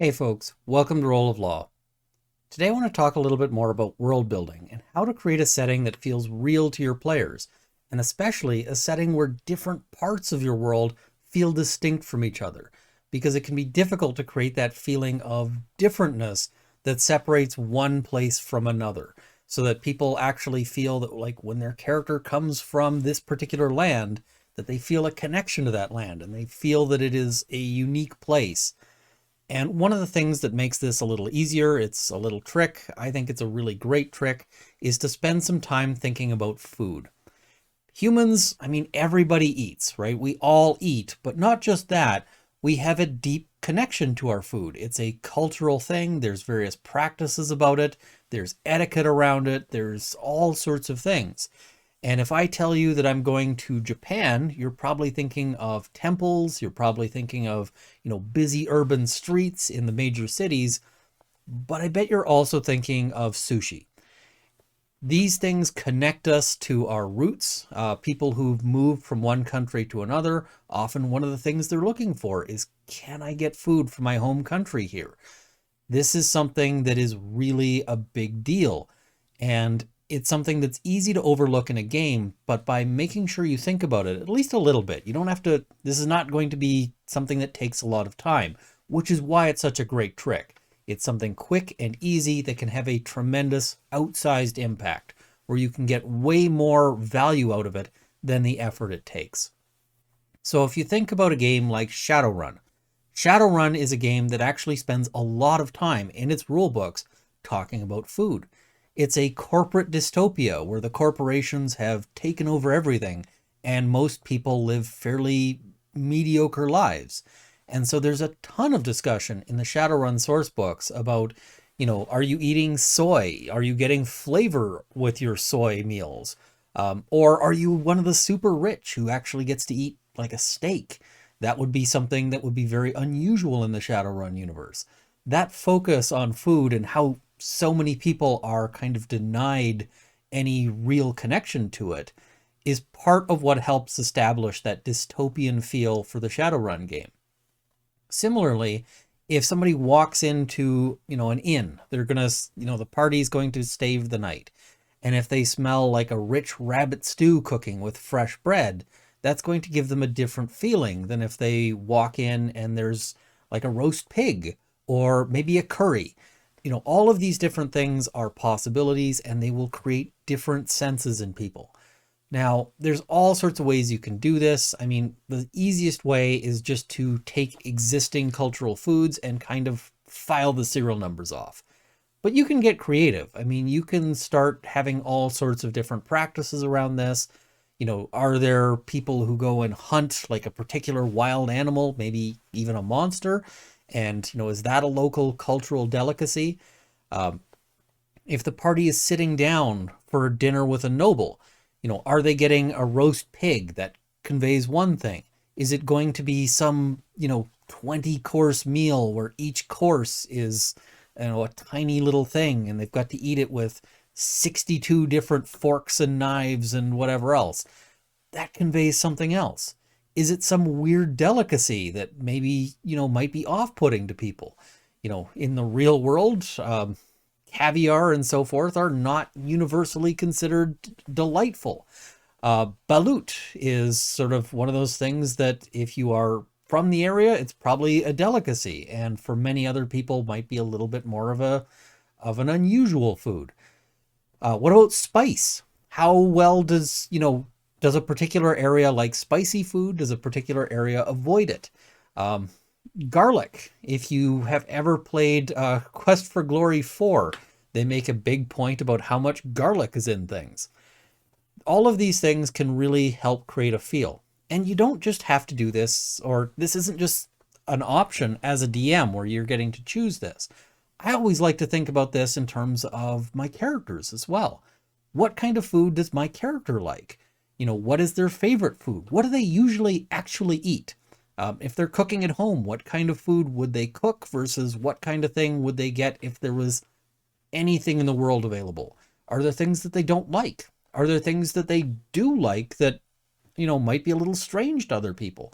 Hey folks, welcome to Role of Law. Today I want to talk a little bit more about world building and how to create a setting that feels real to your players, and especially a setting where different parts of your world feel distinct from each other, because it can be difficult to create that feeling of differentness that separates one place from another, so that people actually feel that like when their character comes from this particular land, that they feel a connection to that land and they feel that it is a unique place. And one of the things that makes this a little easier, it's a little trick, I think it's a really great trick, is to spend some time thinking about food. Humans, I mean, everybody eats, right? We all eat, but not just that, we have a deep connection to our food. It's a cultural thing, there's various practices about it, there's etiquette around it, there's all sorts of things. And if I tell you that I'm going to Japan, you're probably thinking of temples, you're probably thinking of, busy urban streets in the major cities, but I bet you're also thinking of sushi. These things connect us to our roots. People who've moved from one country to another, often one of the things they're looking for is, can I get food from my home country here? This is something that is really a big deal. And it's something that's easy to overlook in a game, but by making sure you think about it at least a little bit, you don't have to, this is not going to be something that takes a lot of time, which is why it's such a great trick. It's something quick and easy that can have a tremendous outsized impact, where you can get way more value out of it than the effort it takes. So if you think about a game like Shadowrun, Shadowrun is a game that actually spends a lot of time in its rulebooks talking about food. It's a corporate dystopia where the corporations have taken over everything and most people live fairly mediocre lives. And so there's a ton of discussion in the Shadowrun source books about, are you eating soy? Are you getting flavor with your soy meals? Or are you one of the super rich who actually gets to eat like a steak? That would be something that would be very unusual in the Shadowrun universe. That focus on food and how so many people are kind of denied any real connection to it is part of what helps establish that dystopian feel for the Shadowrun game. Similarly, if somebody walks into, an inn, they're going to, the party's going to stay the night. And if they smell like a rich rabbit stew cooking with fresh bread, that's going to give them a different feeling than if they walk in and there's like a roast pig or maybe a curry. All of these different things are possibilities and they will create different senses in people. Now, there's all sorts of ways you can do this. I mean, the easiest way is just to take existing cultural foods and kind of file the serial numbers off. But you can get creative. I mean, you can start having all sorts of different practices around this. Are there people who go and hunt like a particular wild animal, maybe even a monster? And, is that a local cultural delicacy? If the party is sitting down for dinner with a noble, are they getting a roast pig that conveys one thing? Is it going to be some, 20-course meal where each course is, a tiny little thing and they've got to eat it with 62 different forks and knives and whatever else? That conveys something else. Is it some weird delicacy that maybe, might be off-putting to people? In the real world, caviar and so forth are not universally considered delightful. Balut is sort of one of those things that if you are from the area, it's probably a delicacy, and for many other people might be a little bit more of an unusual food. What about spice? How well does a particular area like spicy food? Does a particular area avoid it? Garlic. If you have ever played Quest for Glory 4, they make a big point about how much garlic is in things. All of these things can really help create a feel. And you don't just have to do this, or this isn't just an option as a DM where you're getting to choose this. I always like to think about this in terms of my characters as well. What kind of food does my character like? What is their favorite food? What do they usually actually eat? If they're cooking at home, what kind of food would they cook versus what kind of thing would they get if there was anything in the world available? Are there things that they don't like? Are there things that they do like that, might be a little strange to other people?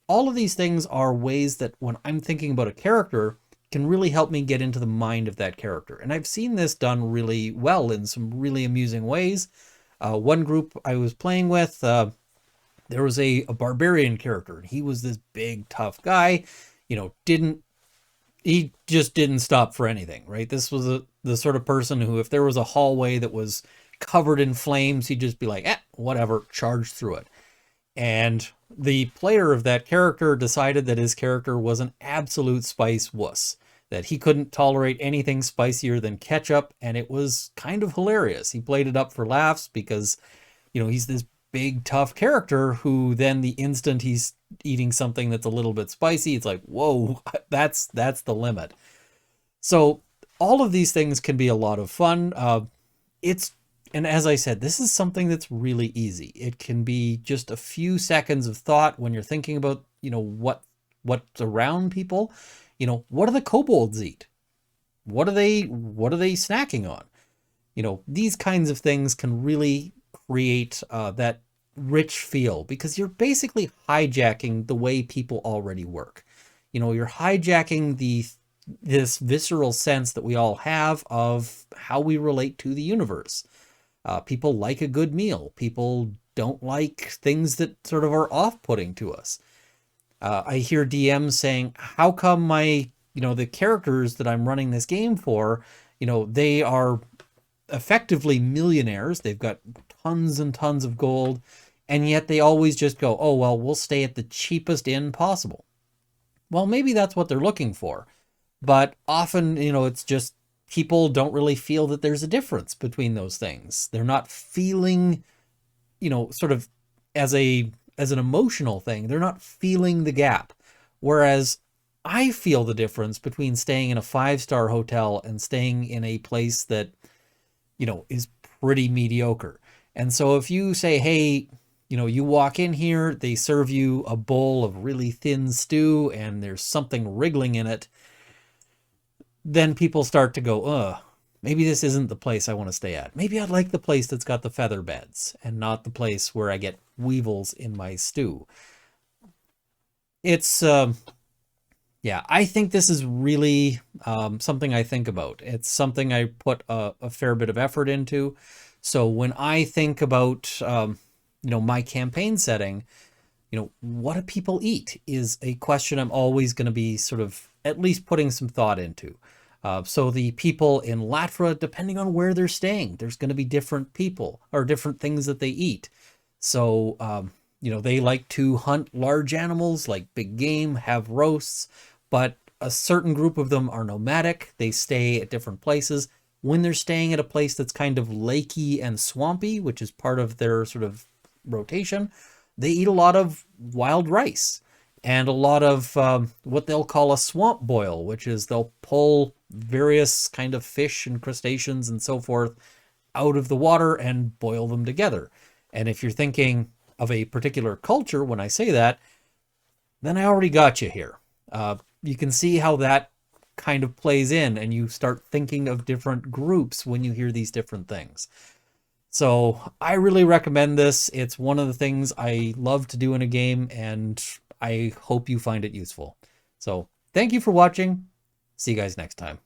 All of these things are ways that when I'm thinking about a character, can really help me get into the mind of that character. And I've seen this done really well in some really amusing ways. One group I was playing with, there was a barbarian character, and he was this big, tough guy, he just didn't stop for anything, right? This was the sort of person who, if there was a hallway that was covered in flames, he'd just be like, whatever, charge through it. And the player of that character decided that his character was an absolute spice wuss, that he couldn't tolerate anything spicier than ketchup, and it was kind of hilarious. He played it up for laughs because, he's this big, tough character who then the instant he's eating something that's a little bit spicy, it's like, whoa, that's the limit. So all of these things can be a lot of fun. And as I said, this is something that's really easy. It can be just a few seconds of thought when you're thinking about, what's around people. What do the kobolds eat? What are they snacking on? These kinds of things can really create that rich feel, because you're basically hijacking the way people already work. You're hijacking this visceral sense that we all have of how we relate to the universe. People like a good meal. People don't like things that sort of are off-putting to us. I hear DMs saying, how come the characters that I'm running this game for, they are effectively millionaires. They've got tons and tons of gold, and yet they always just go, oh, well, we'll stay at the cheapest inn possible. Well, maybe that's what they're looking for. But often, it's just people don't really feel that there's a difference between those things. They're not feeling, sort of as an emotional thing, they're not feeling the gap. Whereas I feel the difference between staying in a 5-star hotel and staying in a place that, is pretty mediocre. And so if you say, hey, you walk in here, they serve you a bowl of really thin stew and there's something wriggling in it, then people start to go, maybe this isn't the place I want to stay at. Maybe I'd like the place that's got the feather beds and not the place where I get weevils in my stew. It's, I think this is really something I think about. It's something I put a fair bit of effort into. So when I think about, my campaign setting, what do people eat is a question I'm always going to be sort of at least putting some thought into. So the people in Latra, depending on where they're staying, there's going to be different people or different things that they eat. So, they like to hunt large animals like big game, have roasts, but a certain group of them are nomadic. They stay at different places. When they're staying at a place that's kind of lakey and swampy, which is part of their sort of rotation, they eat a lot of wild rice and a lot of what they'll call a swamp boil, which is they'll pull various kind of fish and crustaceans and so forth out of the water and boil them together. And if you're thinking of a particular culture when I say that, then I already got you here. You can see how that kind of plays in, and you start thinking of different groups when you hear these different things. So I really recommend this. It's one of the things I love to do in a game, and I hope you find it useful. So thank you for watching. See you guys next time.